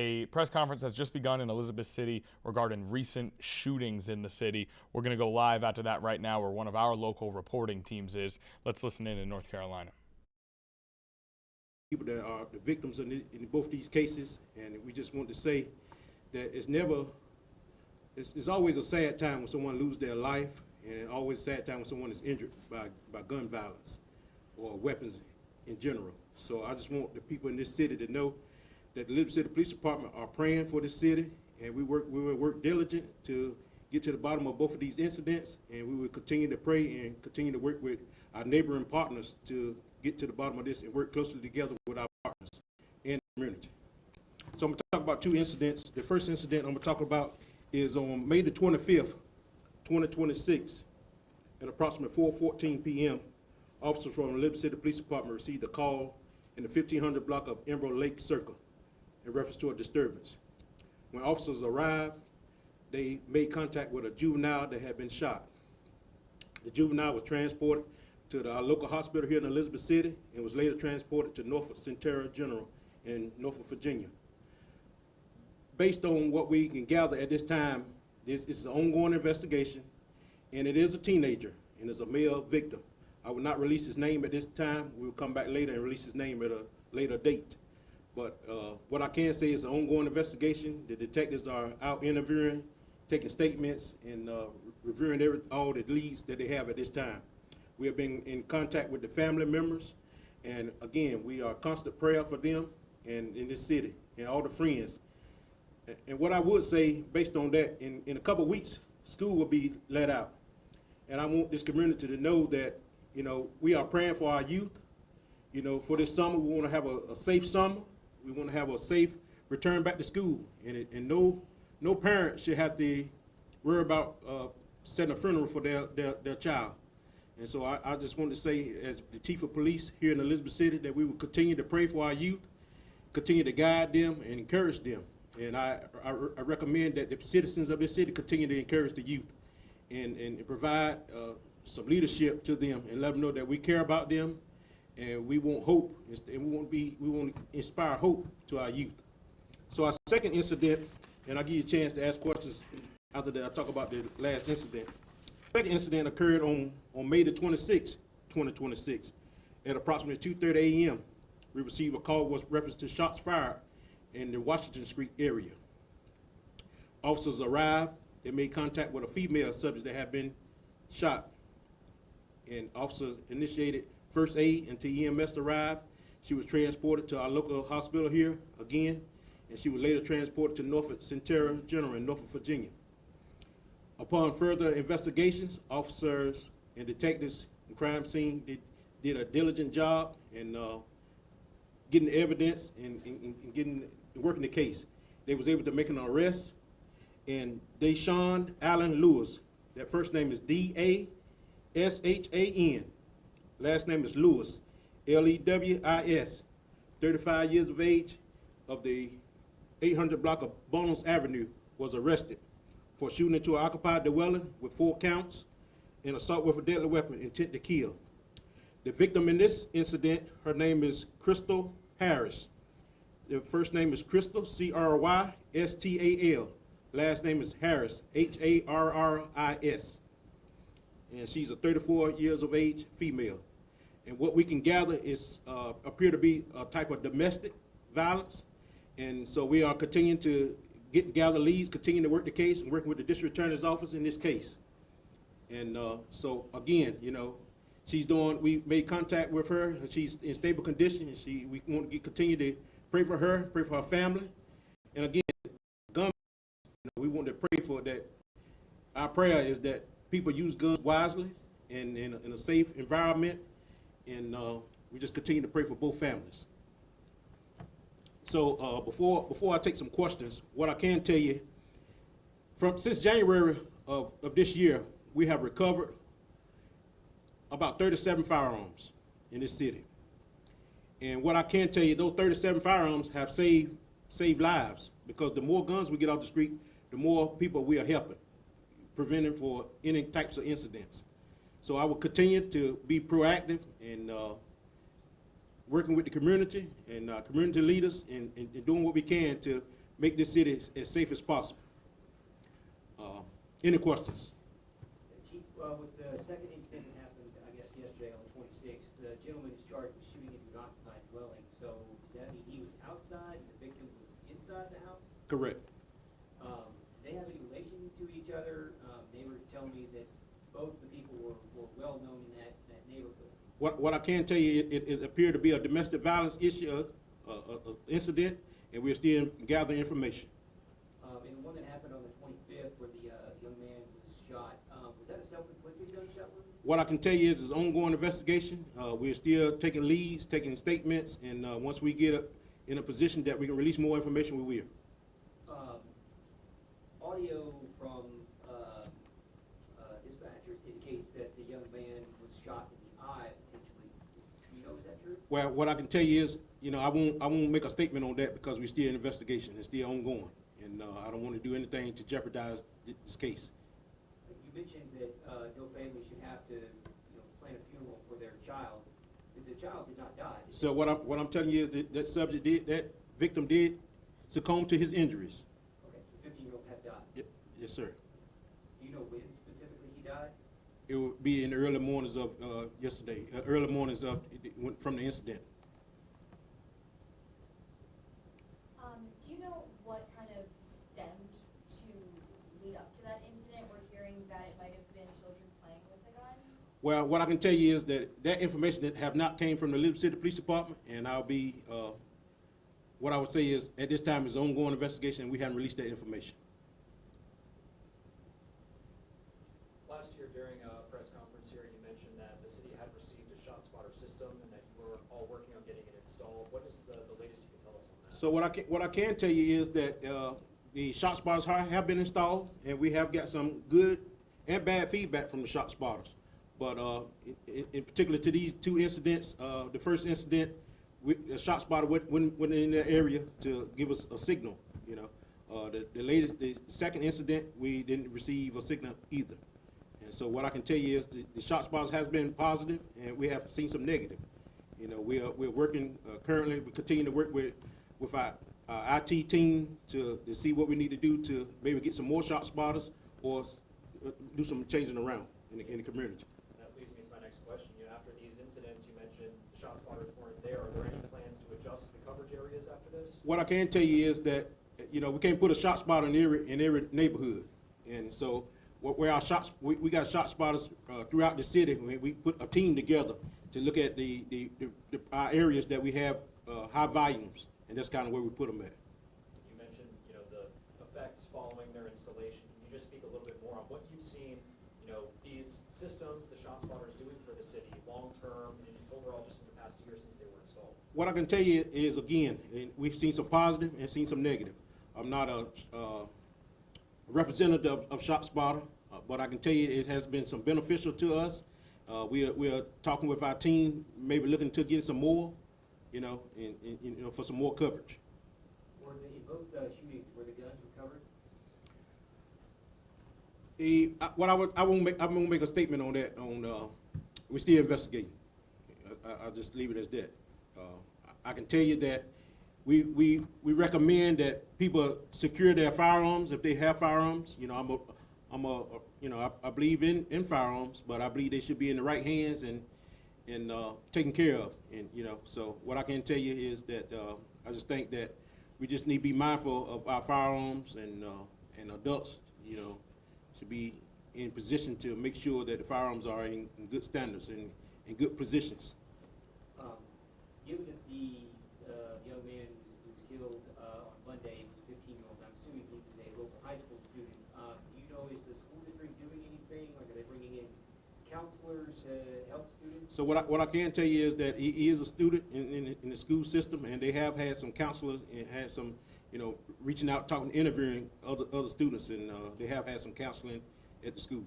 A press conference has just begun in Elizabeth City regarding recent shootings in the city. We're going to go live after that right now where one of our local reporting teams is. Let's listen in North Carolina. People that are the victims in both these cases, and we just want to say that it's always a sad time when someone loses their life, and always a sad time when someone is injured by gun violence or weapons in general. So I just want the people in this city to know that the Elizabeth City Police Department are praying for this city, and we will work diligent to get to the bottom of both of these incidents, and we will continue to pray and continue to work with our neighboring partners to get to the bottom of this and work closely together with our partners and the community. So I'm going to talk about two incidents. The first incident I'm going to talk about is on May the 25th, 2026, at approximately 4:14 p.m., officers from the Elizabeth City Police Department received a call in the 1500 block of Emerald Lake Circle in reference to a disturbance. When officers arrived, they made contact with a juvenile that had been shot. The juvenile was transported to our local hospital here in Elizabeth City and was later transported to Norfolk Central General in Norfolk, Virginia. Based on what we can gather at this time, this is an ongoing investigation, and it is a teenager, and it's a male victim. I will not release his name at this time. We'll come back later and release his name at a later date. But what I can say is an ongoing investigation. The detectives are out interviewing, taking statements, and reviewing all the leads that they have at this time. We have been in contact with the family members, and again, we are constant prayer for them and in this city and all the friends. And what I would say, based on that, in a couple of weeks, school will be let out. And I want this community to know that, you know, we are praying for our youth. You know, for this summer, we want to have a safe summer. We want to have a safe return back to school. And no parent should have to worry about setting a funeral for their child. And so I just want to say, as the chief of police here in Elizabeth City, that we will continue to pray for our youth, continue to guide them and encourage them. And I recommend that the citizens of this city continue to encourage the youth and provide some leadership to them and let them know that we care about them, and we want hope, and we want to inspire hope to our youth. So our second incident, and I'll give you a chance to ask questions after that I talk about the last incident. The second incident occurred on May the 26th, 2026, at approximately 2:30 a.m. We received a call with reference to shots fired in the Washington Street area. Officers arrived. They made contact with a female subject that had been shot, and officers initiated first aid until EMS arrived. She was transported to our local hospital here again, and she was later transported to Norfolk Central General in Norfolk, Virginia. Upon further investigations, officers and detectives in crime scene did a diligent job in getting the evidence and working the case. They was able to make an arrest, and Deshaun Allen Lewis, that first name is D-A-S-H-A-N, last name is Lewis, L-E-W-I-S, 35 years of age, of the 800 block of Bonus Avenue, was arrested for shooting into an occupied dwelling with 4 counts and assault with a deadly weapon, intent to kill. The victim in this incident, her name is Crystal Harris. The first name is Crystal, C-R-Y-S-T-A-L. Last name is Harris, H-A-R-R-I-S. And she's a 34 years of age female. And what we can gather is appear to be a type of domestic violence. And so we are continuing to gather leads, continuing to work the case, and working with the district attorney's office in this case. And so again, you know, we made contact with her. She's in stable condition, and we want to continue to pray for her, pray for her family. And again, gun, we want to pray for that. Our prayer is that people use guns wisely and in a safe environment, and we just continue to pray for both families. So before I take some questions, what I can tell you, since January of this year, we have recovered about 37 firearms in this city. And what I can tell you, those 37 firearms have saved lives, because the more guns we get off the street, the more people we are helping, preventing for any types of incidents. So I will continue to be proactive and working with the community and community leaders and doing what we can to make this city as safe as possible. Any questions? Chief, with the second incident that happened, I guess, yesterday on the 26th, the gentleman is charged with shooting into an occupied dwelling. So does that mean he was outside and the victim was inside the house? Correct. Do they have any relation to each other? They were telling me that both the people were well known in that neighborhood. What I can tell you, it appeared to be a domestic violence issue, incident, and we're still gathering information. And the one that happened on the 25th where the young man was shot, was that a self-inflicted gunshot wound? What I can tell you is ongoing investigation. We're still taking leads, taking statements, and once we get in a position that we can release more information, we will. Audio from dispatchers indicates that the young man was shot in the eye potentially. Do you know, is that true? Well, what I can tell you is, I won't make a statement on that because we're still in investigation. It's still ongoing, and I don't want to do anything to jeopardize this case. You mentioned that no family should have to, plan a funeral for their child. The child did not die. So what I'm telling you is that victim did succumb to his injuries. Okay, so the 15-year-old has died. Yes, sir. Do you know when specifically he died? It would be in the early mornings of yesterday, early mornings of from the incident. Do you know what kind of stemmed to lead up to that incident? We're hearing that it might have been children playing with a gun. Well, what I can tell you is that information that have not came from the Elizabeth City Police Department, and what I would say is at this time is ongoing investigation, and we haven't released that information. Last year during a press conference here, you mentioned that the city had received a shot spotter system and that you were all working on getting it installed. What is the latest you can tell us on that? So what I can tell you is that the shot spotters have been installed, and we have got some good and bad feedback from the shot spotters. But in particular to these two incidents, the first incident, the shot spotter went in the area to give us a signal. The second incident, we didn't receive a signal either. And so what I can tell you is the shot spotters has been positive, and we have seen some negative. We're working currently. We continue to work with our IT team to see what we need to do to maybe get some more shot spotters or do some changing around in the community. That leads me to my next question. After these incidents, you mentioned the shot spotters weren't there. Are there any plans to adjust the coverage areas after this? What I can tell you is that we can't put a shot spotter in every neighborhood, and so where our shots we got shot spotters throughout the city. We put a team together to look at our areas that we have high volumes, and that's kind of where we put them at. You mentioned, the effects following their installation. Can you just speak a little bit more on what you've seen, these systems, the shot spotters doing for the city, long-term, and overall just in the past year since they were installed? What I can tell you is, again, we've seen some positive and seen some negative. I'm not a representative of ShotSpotter, but I can tell you it has been some beneficial to us. We are talking with our team, maybe looking to get some more, for some more coverage. In both shootings, were the guns recovered? I won't make a statement on that. We're still investigating. I'll just leave it as that. I can tell you that we recommend that people secure their firearms if they have firearms. I believe in firearms, but I believe they should be in the right hands and taken care of. And so what I can tell you is that I just think that we just need to be mindful of our firearms, and adults, should be in position to make sure that the firearms are in good standards and in good positions. Given that the young man who was killed on Monday was a 15-year-old, I'm assuming he was a local high school student. Is the school district doing anything? Like, are they bringing in counselors to help students? So what I can tell you is that he is a student in the school system, and they have had some counselors and had some, reaching out, talking, interviewing other students, and they have had some counseling at the school.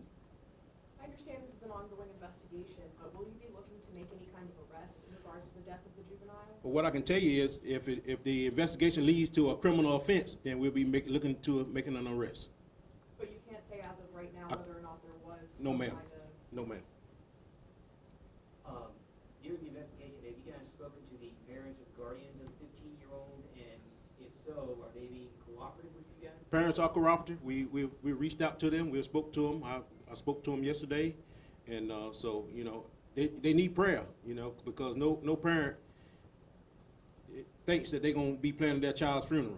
I understand this is an ongoing investigation, but will you be looking to make any kind of arrest in regards to the death of the juvenile? But what I can tell you is if the investigation leads to a criminal offense, then we'll be looking to making an arrest. But you can't say as of right now whether or not there was No, some ma'am. kind of... No, ma'am. During the investigation, have you guys spoken to the parents or guardians of the 15-year-old? And if so, are they being cooperative? parents are cooperative. We reached out to them. We spoke to them. I spoke to them yesterday, and so you know they need prayer. You know, because no parent thinks that they're gonna be planning their child's funeral.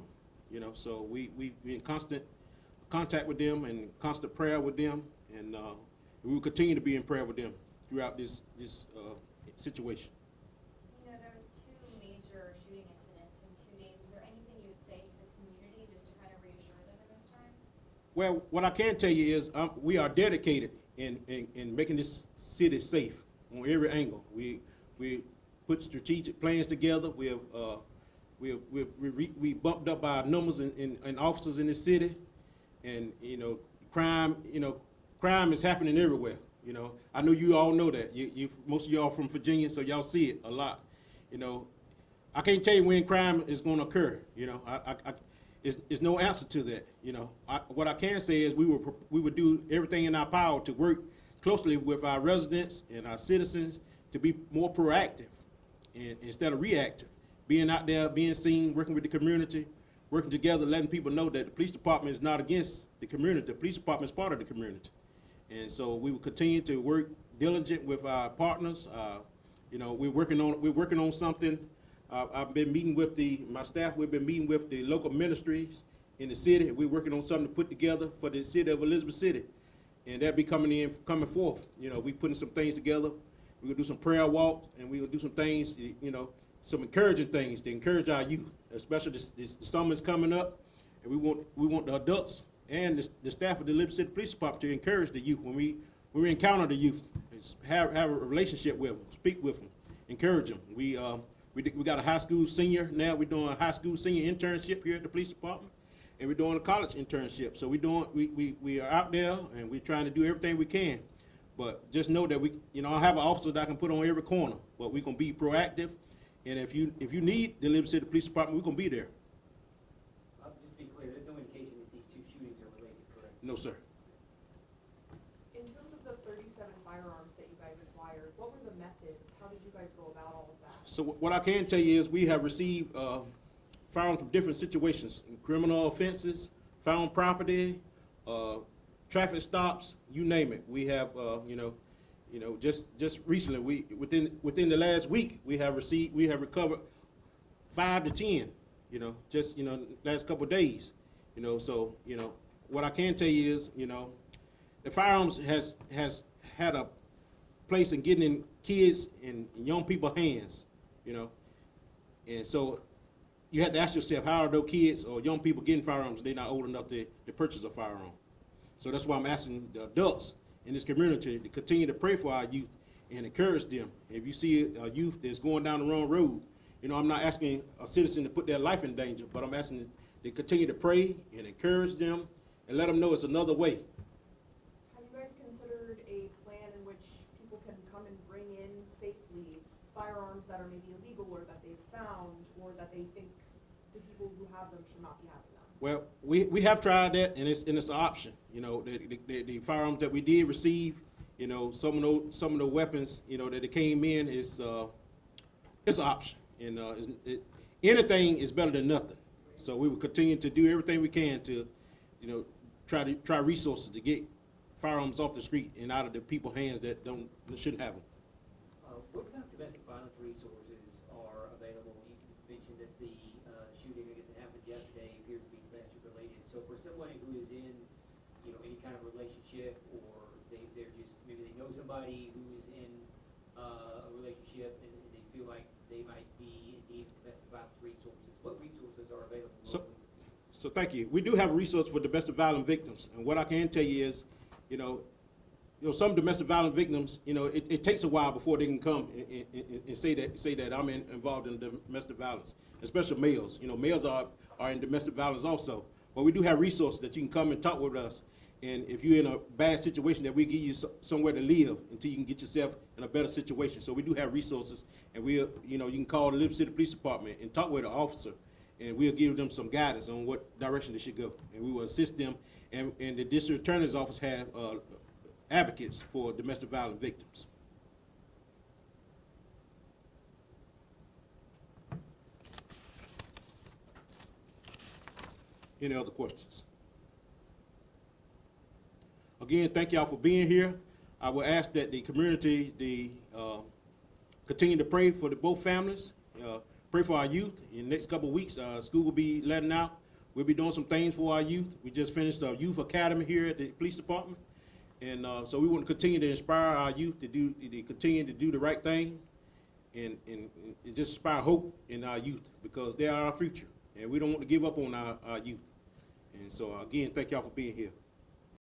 You know, so we in constant contact with them and constant prayer with them, and we will continue to be in prayer with them throughout this situation. You know, there was 2 major shooting incidents in 2 days. Is there anything you would say to the community just to kind of reassure them in this time? Well, what I can tell you is we are dedicated in making this city safe on every angle. We put strategic plans together. We bumped up our numbers in officers in the city, and you know, crime is happening everywhere. You know, I know you all know that. Most of y'all from Virginia, so y'all see it a lot. You know, I can't tell you when crime is going to occur. You know, it's no answer to that. You know, what I can say is we would do everything in our power to work closely with our residents and our citizens to be more proactive and instead of reactive. Being out there, being seen, working with the community, working together, letting people know that the police department is not against the community. The police department is part of the community. And so we will continue to work diligent with our partners. You know, we're working on something. I've been meeting with my staff. We've been meeting with the local ministries in the city. We're working on something to put together for the city of Elizabeth City, and that'll be coming forth. You know, we putting some things together. We're gonna do some prayer walk, and we're gonna do some things. You know, some encouraging things to encourage our youth, especially the summer's coming up, and we want the adults and the staff of the Elizabeth City Police Department to encourage the youth when we encounter the youth, have a relationship with them, speak with them, encourage them. We got a high school senior now. We're doing a high school senior internship here at the police department, and we're doing a college internship. So we are out there, and we're trying to do everything we can. But just know that I have an officer that I can put on every corner, but we're gonna be proactive. And if you need the Elizabeth City Police Department, we're gonna be there. Just to be clear, there's no indication that these 2 shootings are related, correct? No, sir. In terms of the 37 firearms that you guys acquired, what were the methods? How did you guys go about all of that? So what I can tell you is we have received firearms from different situations, criminal offenses, found property, traffic stops, you name it. We have, just recently, within the last week, we have recovered 5 to 10, last couple of days, so, what I can tell you is, the firearms has had a place in getting in kids and young people's hands, and so you have to ask yourself, how are those kids or young people getting firearms if they're not old enough to purchase a firearm? So that's why I'm asking the adults in this community to continue to pray for our youth and encourage them. If you see a youth that's going down the wrong road, I'm not asking a citizen to put their life in danger, but I'm asking them to continue to pray and encourage them and let them know it's another way. Have you guys considered a plan in which people can come and bring in safely firearms that are maybe illegal or that they've found or that they think the people who have them should not be having them? Well, we have tried that, and it's an option. The firearms that we did receive, some of the weapons, that it came in is it's an option, and anything is better than nothing. So we will continue to do everything we can to, try resources to get firearms off the street and out of the people's hands that shouldn't have them. What kind of domestic violence resources are available? You mentioned that the shooting, I guess it happened yesterday, appears to be domestic related. So for someone who is in, any kind of relationship, or they're just, maybe they know somebody who is in a relationship and they feel like they might be in need of domestic violence resources, what resources are available locally? So thank you. We do have a resource for domestic violence victims, and what I can tell you is, some domestic violence victims, it takes a while before they can come and say that I'm involved in domestic violence, especially males. Males are in domestic violence also. But we do have resources that you can come and talk with us, and if you're in a bad situation, that we give you somewhere to live until you can get yourself in a better situation. So we do have resources, and you can call the Elizabeth City Police Department and talk with an officer, and we'll give them some guidance on what direction they should go, and we will assist them. And the district attorney's office have advocates for domestic violence victims. Any other questions? again, thank y'all for being here. I will ask that the community, continue to pray for both families, pray for our youth. In the next couple of weeks, school will be letting out. We'll be doing some things for our youth. We just finished a youth academy here at the police department. And so we want to continue to inspire our youth to continue to do the right thing and just inspire hope in our youth, because they are our future. And we don't want to give up on our youth. And so again, thank y'all for being here.